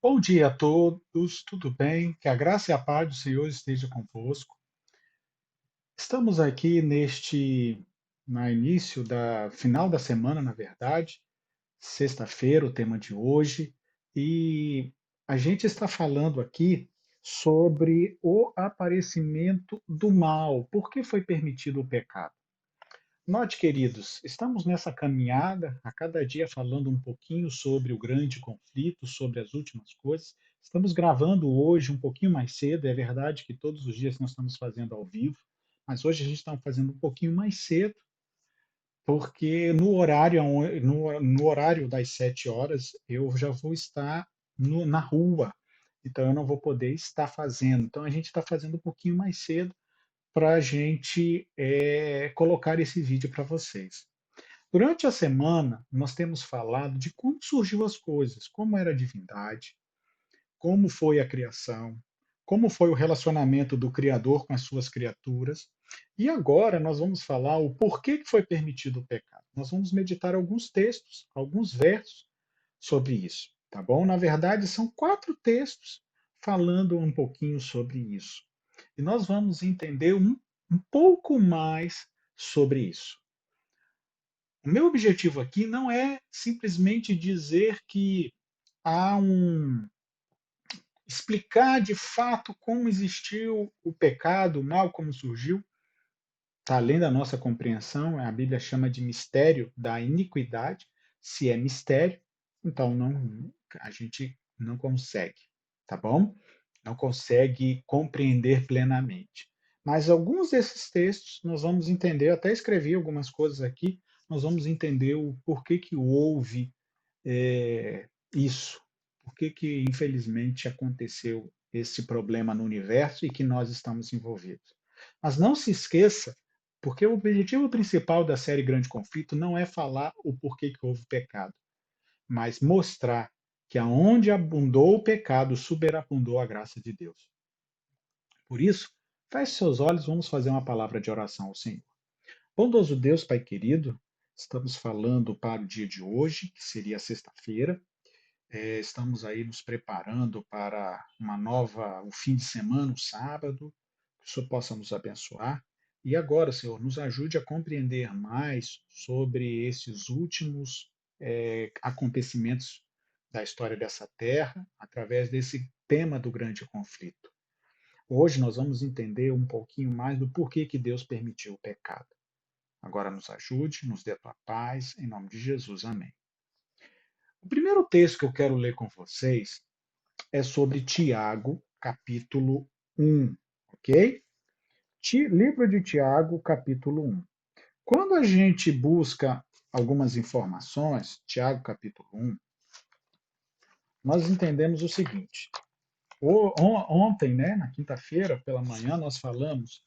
Bom dia a todos, tudo bem? Que a graça e a paz do Senhor esteja convosco. Estamos aqui no início da final da semana, na verdade, sexta-feira, o tema de hoje, e a gente está falando aqui sobre o aparecimento do mal. Por que foi permitido o pecado? Note, queridos, estamos nessa caminhada, a cada dia falando um pouquinho sobre o grande conflito, sobre as últimas coisas. Estamos gravando hoje um pouquinho mais cedo, é verdade que todos os dias nós estamos fazendo ao vivo, mas hoje a gente está fazendo um pouquinho mais cedo, porque no horário das 7 horas eu já vou estar na rua, então eu não vou poder estar fazendo. Então a gente está fazendo um pouquinho mais cedo para a gente colocar esse vídeo para vocês. Durante a semana, nós temos falado de como surgiu as coisas, como era a divindade, como foi a criação, como foi o relacionamento do Criador com as suas criaturas. E agora nós vamos falar o porquê que foi permitido o pecado. Nós vamos meditar alguns textos, alguns versos sobre isso, tá bom? Na verdade, são 4 textos falando um pouquinho sobre isso. E nós vamos entender um pouco mais sobre isso. O meu objetivo aqui não é simplesmente dizer que há explicar de fato como existiu o pecado, o mal, como surgiu, está além da nossa compreensão, a Bíblia chama de mistério da iniquidade. Se é mistério, então a gente não consegue, tá bom? Não consegue compreender plenamente. Mas alguns desses textos nós vamos entender, eu até escrevi algumas coisas aqui, nós vamos entender o porquê que houve isso, por que que infelizmente aconteceu esse problema no universo e que nós estamos envolvidos. Mas não se esqueça, porque o objetivo principal da série Grande Conflito não é falar o porquê que houve pecado, mas mostrar que aonde abundou o pecado, superabundou a graça de Deus. Por isso, feche seus olhos, vamos fazer uma palavra de oração ao Senhor. Bondoso Deus, Pai querido, estamos falando para o dia de hoje, que seria sexta-feira. Estamos aí nos preparando para o fim de semana, o sábado, que o Senhor possa nos abençoar. E agora, Senhor, nos ajude a compreender mais sobre esses últimos acontecimentos da história dessa terra, através desse tema do grande conflito. Hoje nós vamos entender um pouquinho mais do porquê que Deus permitiu o pecado. Agora nos ajude, nos dê a tua paz, em nome de Jesus. Amém. O primeiro texto que eu quero ler com vocês é sobre Tiago, capítulo 1, ok? Livro de Tiago, capítulo 1. Quando a gente busca algumas informações, Tiago, capítulo 1, nós entendemos o seguinte. Ontem, né, na quinta-feira, pela manhã, nós falamos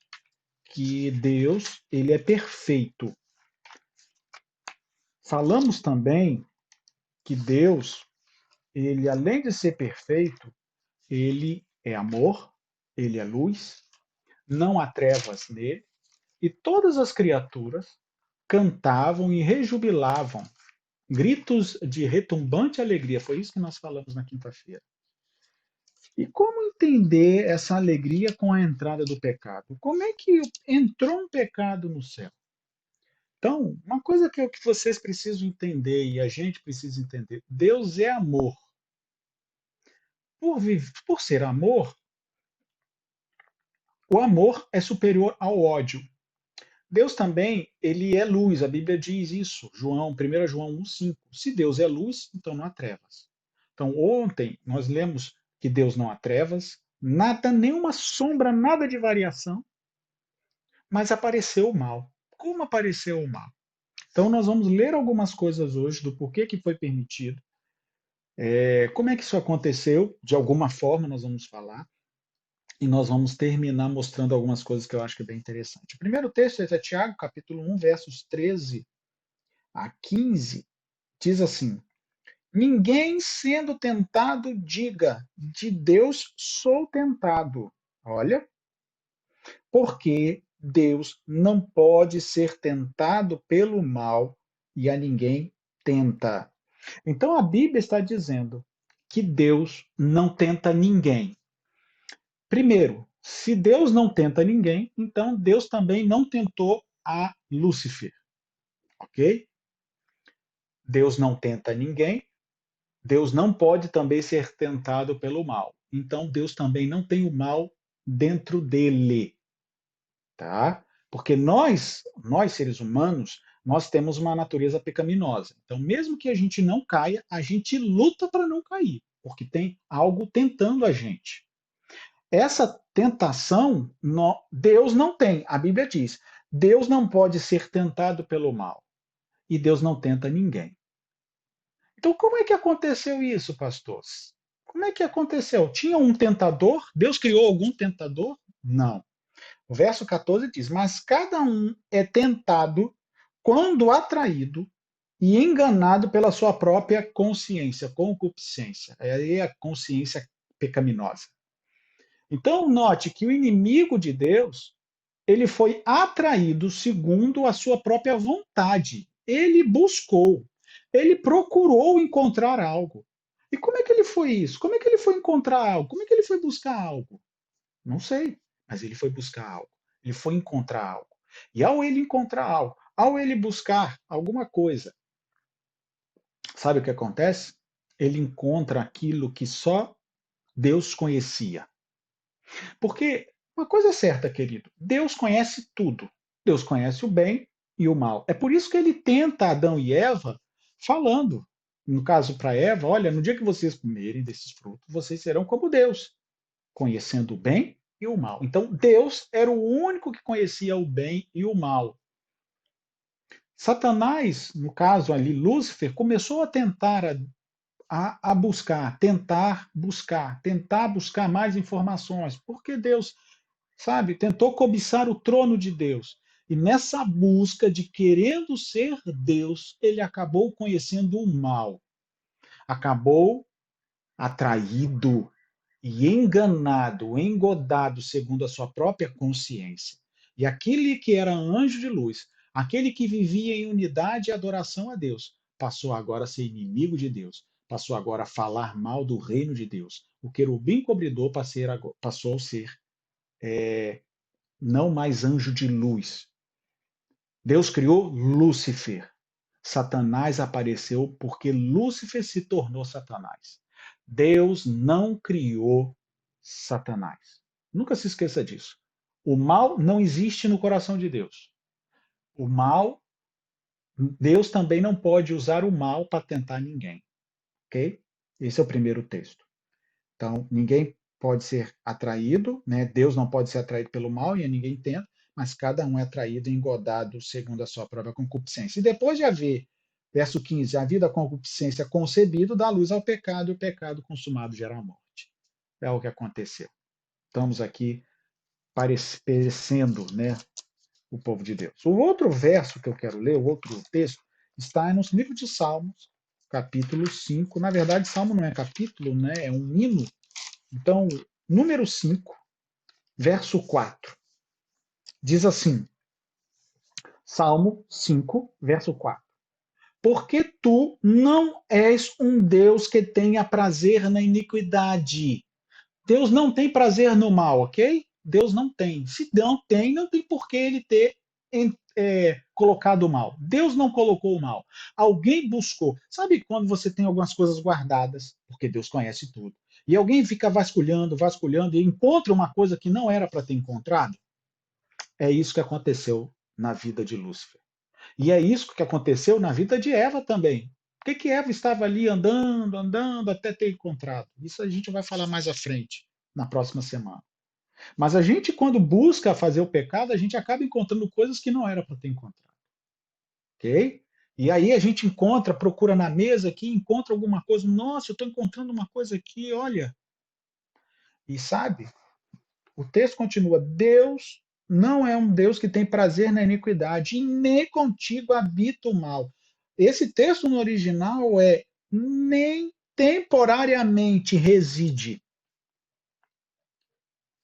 que Deus, ele é perfeito. Falamos também que Deus, ele além de ser perfeito, ele é amor, ele é luz, não há trevas nele, e todas as criaturas cantavam e rejubilavam, gritos de retumbante alegria. Foi isso que nós falamos na quinta-feira. E como entender essa alegria com a entrada do pecado? Como é que entrou um pecado no céu? Então, uma coisa que vocês precisam entender e a gente precisa entender: Deus é amor. Por ser amor, o amor é superior ao ódio. Deus também, ele é luz, a Bíblia diz isso, 1 João 1,5. Se Deus é luz, então não há trevas. Então, ontem nós lemos que Deus não há trevas, nada, nenhuma sombra, nada de variação, mas apareceu o mal. Como apareceu o mal? Então, nós vamos ler algumas coisas hoje do porquê que foi permitido, como é que isso aconteceu, de alguma forma nós vamos falar, e nós vamos terminar mostrando algumas coisas que eu acho que é bem interessante. O primeiro texto é Tiago, capítulo 1, versos 13 a 15, diz assim: ninguém sendo tentado diga, de Deus sou tentado. Olha, porque Deus não pode ser tentado pelo mal e a ninguém tenta. Então a Bíblia está dizendo que Deus não tenta ninguém? Primeiro, se Deus não tenta ninguém, então Deus também não tentou a Lúcifer, ok? Deus não tenta ninguém, Deus não pode também ser tentado pelo mal. Então Deus também não tem o mal dentro dele, tá? Porque nós seres humanos, nós temos uma natureza pecaminosa. Então, mesmo que a gente não caia, a gente luta para não cair, porque tem algo tentando a gente. Essa tentação, Deus não tem. A Bíblia diz: Deus não pode ser tentado pelo mal. E Deus não tenta ninguém. Então, como é que aconteceu isso, pastor? Como é que aconteceu? Tinha um tentador? Deus criou algum tentador? Não. O verso 14 diz: Mas cada um é tentado quando atraído e enganado pela sua própria consciência, concupiscência. Aí é a consciência pecaminosa. Então, note que o inimigo de Deus, ele foi atraído segundo a sua própria vontade. Ele buscou, ele procurou encontrar algo. E como é que ele foi isso? Como é que ele foi encontrar algo? Como é que ele foi buscar algo? Não sei, mas ele foi buscar algo. Ele foi encontrar algo. E ao ele encontrar algo, ao ele buscar alguma coisa, sabe o que acontece? Ele encontra aquilo que só Deus conhecia. Porque uma coisa é certa, querido, Deus conhece tudo. Deus conhece o bem e o mal. É por isso que ele tenta Adão e Eva falando. No caso para Eva, olha, no dia que vocês comerem desses frutos, vocês serão como Deus, conhecendo o bem e o mal. Então, Deus era o único que conhecia o bem e o mal. Satanás, no caso ali, Lúcifer, começou a tentar a buscar, tentar buscar mais informações. Porque Deus, sabe, tentou cobiçar o trono de Deus. E nessa busca de querendo ser Deus, ele acabou conhecendo o mal. Acabou atraído e enganado, engodado segundo a sua própria consciência. E aquele que era anjo de luz, aquele que vivia em unidade e adoração a Deus, passou agora a ser inimigo de Deus, passou agora a falar mal do reino de Deus. O querubim cobridor passou a ser não mais anjo de luz. Deus criou Lúcifer. Satanás apareceu porque Lúcifer se tornou Satanás. Deus não criou Satanás. Nunca se esqueça disso. O mal não existe no coração de Deus. O mal, Deus também não pode usar o mal para tentar ninguém. Ok? Esse é o primeiro texto. Então, ninguém pode ser atraído, né? Deus não pode ser atraído pelo mal e ninguém tenta, mas cada um é atraído e engodado segundo a sua própria concupiscência. E depois de haver, verso 15, a vida concupiscência concebido, dá luz ao pecado, e o pecado consumado gera a morte. É o que aconteceu. Estamos aqui perecendo, né, o povo de Deus. O outro verso que eu quero ler, o outro texto, está no livro de Salmos, capítulo 5. Na verdade, Salmo não é capítulo, né, é um hino. Então, número 5, verso 4, diz assim: Salmo 5, verso 4. Porque tu não és um Deus que tenha prazer na iniquidade. Deus não tem prazer no mal, ok? Deus não tem. Se não tem, não tem por que ele ter colocado o mal. Deus não colocou o mal. Alguém buscou. Sabe quando você tem algumas coisas guardadas, porque Deus conhece tudo, e alguém fica vasculhando, vasculhando e encontra uma coisa que não era para ter encontrado? É isso que aconteceu na vida de Lúcifer. E é isso que aconteceu na vida de Eva também. Por que Eva estava ali andando, andando até ter encontrado? Isso a gente vai falar mais à frente, na próxima semana. Mas a gente, quando busca fazer o pecado, a gente acaba encontrando coisas que não era para ter encontrado. Ok? E aí a gente encontra, procura na mesa aqui, encontra alguma coisa. Nossa, eu estou encontrando uma coisa aqui, olha. E sabe, o texto continua: Deus não é um Deus que tem prazer na iniquidade, e nem contigo habita o mal. Esse texto no original é nem temporariamente reside,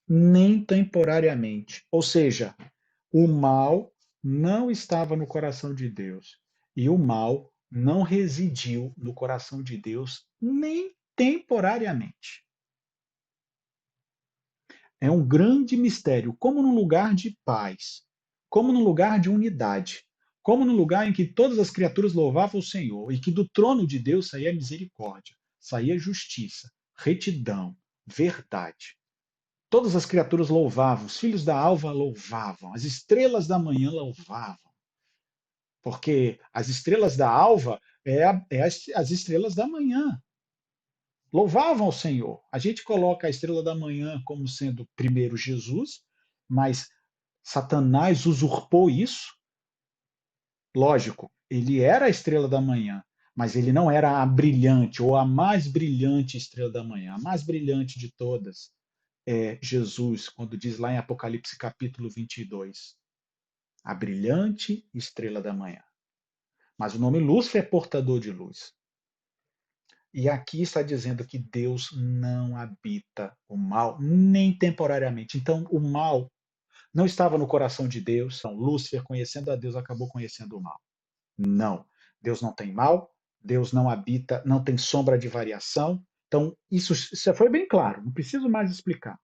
nem temporariamente. Ou seja, o mal não estava no coração de Deus e o mal não residiu no coração de Deus nem temporariamente. É um grande mistério, como num lugar de paz, como num lugar de unidade, como num lugar em que todas as criaturas louvavam o Senhor e que do trono de Deus saía misericórdia, saía justiça, retidão, verdade. Todas as criaturas louvavam, os filhos da alva louvavam, as estrelas da manhã louvavam, porque as estrelas da alva as estrelas da manhã. Louvavam ao Senhor. A gente coloca a estrela da manhã como sendo primeiro Jesus, mas Satanás usurpou isso. Lógico, ele era a estrela da manhã, mas ele não era a brilhante ou a mais brilhante estrela da manhã. A mais brilhante de todas é Jesus, quando diz lá em Apocalipse capítulo 22, a brilhante estrela da manhã. Mas o nome Lúcifer é portador de luz. E aqui está dizendo que Deus não habita o mal, nem temporariamente. Então, o mal não estava no coração de Deus. Então, Lúcifer, conhecendo a Deus, acabou conhecendo o mal. Não. Deus não tem mal, Deus não habita, não tem sombra de variação. Então, isso foi bem claro, não preciso mais explicar.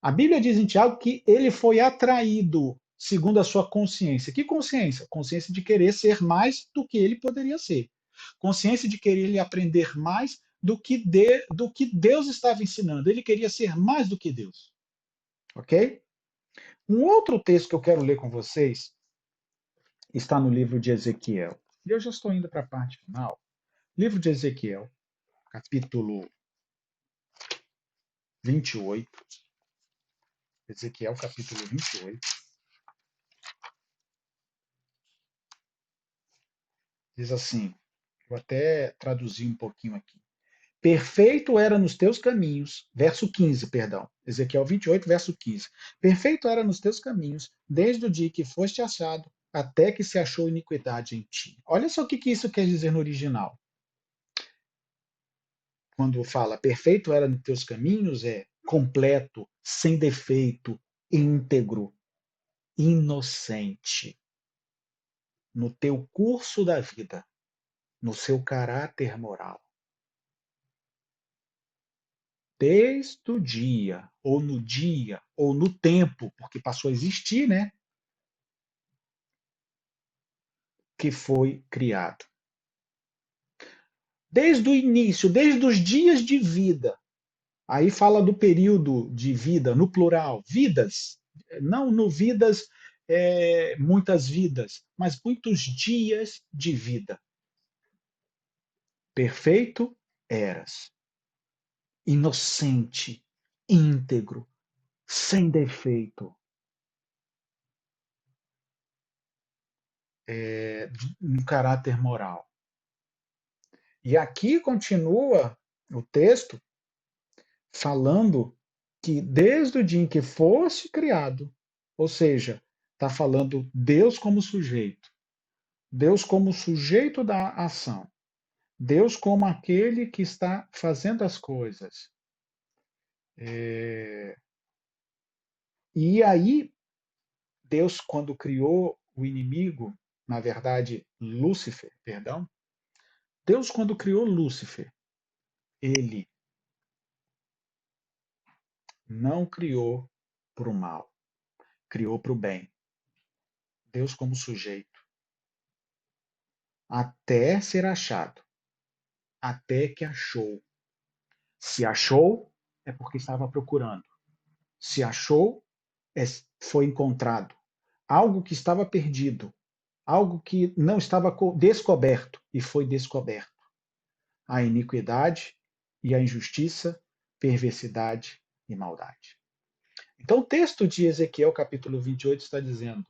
A Bíblia diz em Tiago que ele foi atraído segundo a sua consciência. Que consciência? Consciência de querer ser mais do que ele poderia ser. Consciência de querer ele aprender mais do que Deus estava ensinando. Ele queria ser mais do que Deus. Ok? Um outro texto que eu quero ler com vocês está no livro de Ezequiel. E eu já estou indo para a parte final. Livro de Ezequiel, capítulo 28. Ezequiel, capítulo 28. Diz assim, vou até traduzir um pouquinho aqui. Perfeito era nos teus caminhos, verso 15, perdão. Ezequiel 28, verso 15. Perfeito era nos teus caminhos, desde o dia que foste achado, até que se achou iniquidade em ti. Olha só o que isso quer dizer no original. Quando fala perfeito era nos teus caminhos, é completo, sem defeito, íntegro, inocente. No teu curso da vida, no seu caráter moral. Desde o dia, ou no tempo, porque passou a existir, né? Que foi criado. Desde o início, desde os dias de vida. Aí fala do período de vida, no plural, vidas. Não no vidas, muitas vidas, mas muitos dias de vida. Perfeito eras. Inocente, íntegro, sem defeito. Um caráter moral. E aqui continua o texto falando que desde o dia em que fosse criado, ou seja, está falando Deus como sujeito, Deus como sujeito da ação, Deus como aquele que está fazendo as coisas. E aí, Deus, quando criou o inimigo, na verdade, Lúcifer, perdão, Deus, quando criou Lúcifer, ele não criou para o mal, criou para o bem. Deus como sujeito. Até ser achado. Até que achou. Se achou, é porque estava procurando. Se achou, foi encontrado. Algo que estava perdido. Algo que não estava descoberto e foi descoberto. A iniquidade e a injustiça, perversidade e maldade. Então, o texto de Ezequiel, capítulo 28, está dizendo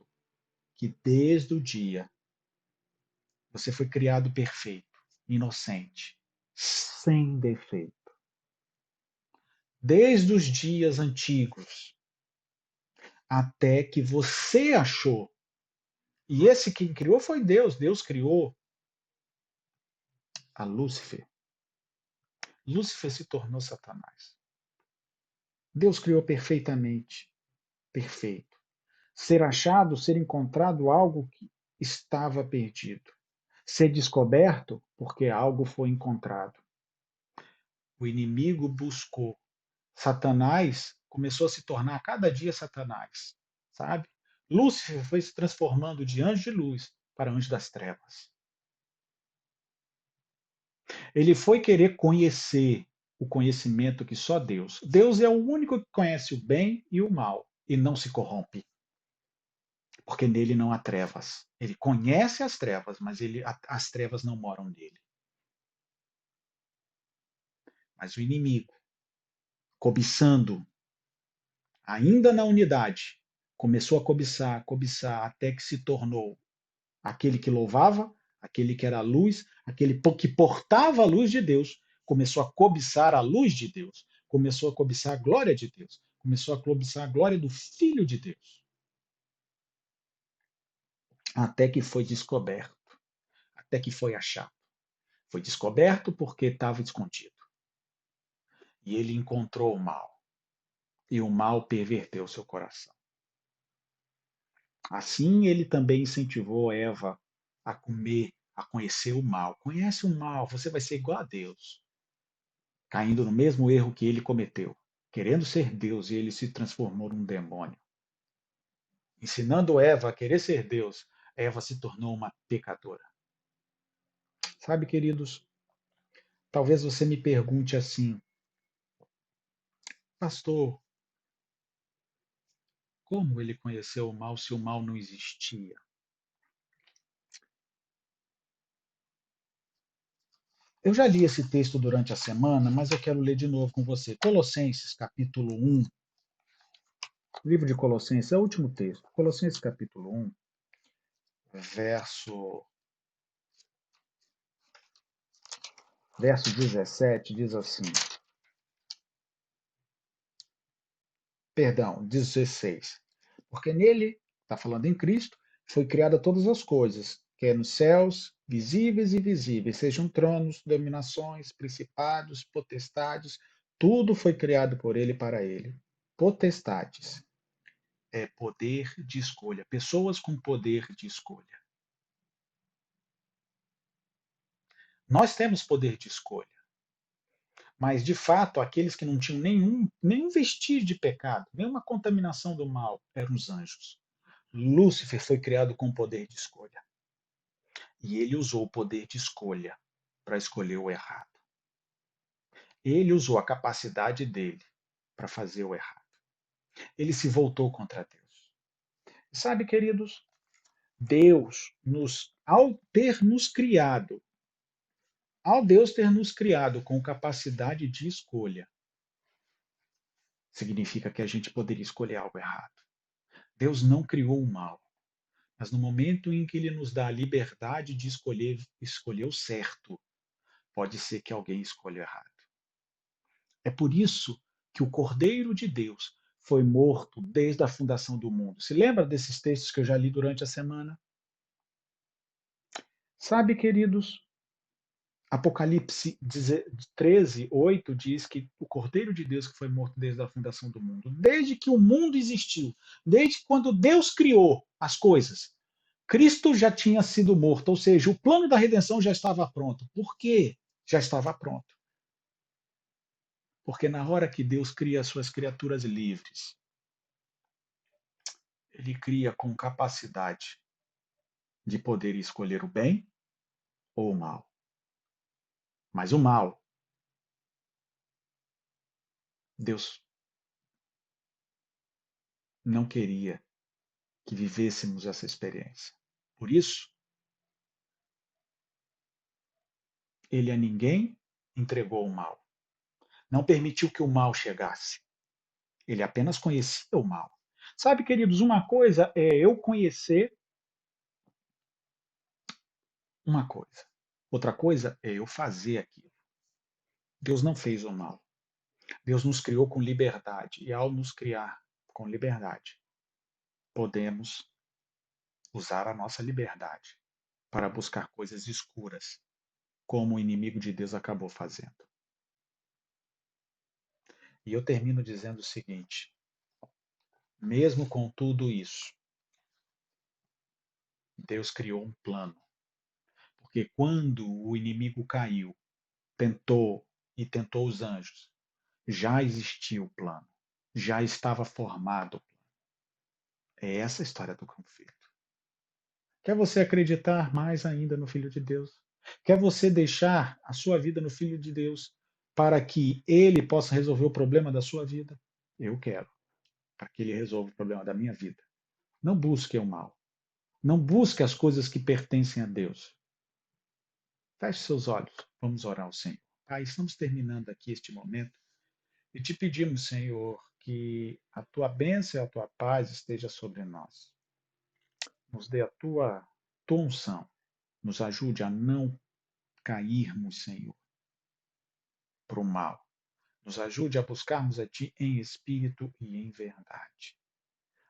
que desde o dia você foi criado perfeito, inocente, sem defeito. Desde os dias antigos, até que você achou. E esse quem criou foi Deus. Deus criou a Lúcifer. Lúcifer se tornou Satanás. Deus criou perfeitamente, perfeito. Ser achado, ser encontrado algo que estava perdido. Ser descoberto porque algo foi encontrado. O inimigo buscou. Satanás começou a se tornar a cada dia Satanás, sabe? Lúcifer foi se transformando de anjo de luz para anjo das trevas. Ele foi querer conhecer o conhecimento que só Deus. Deus é o único que conhece o bem e o mal e não se corrompe, porque nele não há trevas. Ele conhece as trevas, mas as trevas não moram nele. Mas o inimigo, cobiçando, ainda na unidade, começou a cobiçar, cobiçar, até que se tornou aquele que louvava, aquele que era a luz, aquele que portava a luz de Deus, começou a cobiçar a luz de Deus, começou a cobiçar a glória de Deus, começou a cobiçar a glória do Filho de Deus, até que foi descoberto, até que foi achado. Foi descoberto porque estava escondido. E ele encontrou o mal, e o mal perverteu seu coração. Assim, ele também incentivou Eva a comer, a conhecer o mal. Conhece o mal, você vai ser igual a Deus. Caindo no mesmo erro que ele cometeu, querendo ser Deus, e ele se transformou num demônio. Ensinando Eva a querer ser Deus, Eva se tornou uma pecadora. Sabe, queridos, talvez você me pergunte assim, pastor, como ele conheceu o mal se o mal não existia? Eu já li esse texto durante a semana, mas eu quero ler de novo com você. Colossenses, capítulo 1. Livro de Colossenses é o último texto. Colossenses, capítulo 1, verso 17, diz assim. Perdão, 16. Porque nele, está falando em Cristo, foi criada todas as coisas, quer nos céus, visíveis e invisíveis, sejam tronos, dominações, principados, potestades, tudo foi criado por ele e para ele. Potestades é poder de escolha, pessoas com poder de escolha. Nós temos poder de escolha, mas de fato, aqueles que não tinham nenhum vestígio de pecado, nenhuma contaminação do mal, eram os anjos. Lúcifer foi criado com poder de escolha. E ele usou o poder de escolha para escolher o errado. Ele usou a capacidade dele para fazer o errado. Ele se voltou contra Deus. Sabe, queridos, ao Deus ter nos criado com capacidade de escolha, significa que a gente poderia escolher algo errado. Deus não criou o mal, mas no momento em que ele nos dá a liberdade de escolher o certo, pode ser que alguém escolha errado. É por isso que o Cordeiro de Deus foi morto desde a fundação do mundo. Se lembra desses textos que eu já li durante a semana? Sabe, queridos, Apocalipse 13, 8 diz que o Cordeiro de Deus que foi morto desde a fundação do mundo, desde que o mundo existiu, desde quando Deus criou as coisas, Cristo já tinha sido morto, ou seja, o plano da redenção já estava pronto. Por quê? Já estava pronto. Porque na hora que Deus cria as suas criaturas livres, ele cria com capacidade de poder escolher o bem ou o mal. Mas o mal, Deus não queria que vivêssemos essa experiência. Por isso, ele a ninguém entregou o mal. Não permitiu que o mal chegasse. Ele apenas conhecia o mal. Sabe, queridos, uma coisa é eu conhecer uma coisa. Outra coisa é eu fazer aquilo. Deus não fez o mal. Deus nos criou com liberdade. E ao nos criar com liberdade, podemos usar a nossa liberdade para buscar coisas escuras, como o inimigo de Deus acabou fazendo. E eu termino dizendo o seguinte: mesmo com tudo isso, Deus criou um plano. Porque quando o inimigo caiu, tentou e tentou os anjos. Já existia o plano, já estava formado. É essa a história do conflito. Quer você acreditar mais ainda no Filho de Deus? Quer você deixar a sua vida no Filho de Deus para que ele possa resolver o problema da sua vida? Eu quero, para que ele resolva o problema da minha vida. Não busque o mal. Não busque as coisas que pertencem a Deus. Feche seus olhos. Vamos orar ao Senhor. Pai, estamos terminando aqui este momento e te pedimos, Senhor, que a tua bênção e a tua paz esteja sobre nós. Nos dê a tua unção. Nos ajude a não cairmos, Senhor, para o mal. Nos ajude a buscarmos a Ti em espírito e em verdade.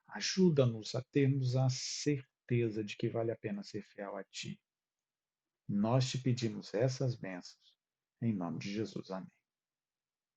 Ajuda-nos a termos a certeza de que vale a pena ser fiel a Ti. Nós te pedimos essas bênçãos. Em nome de Jesus. Amém.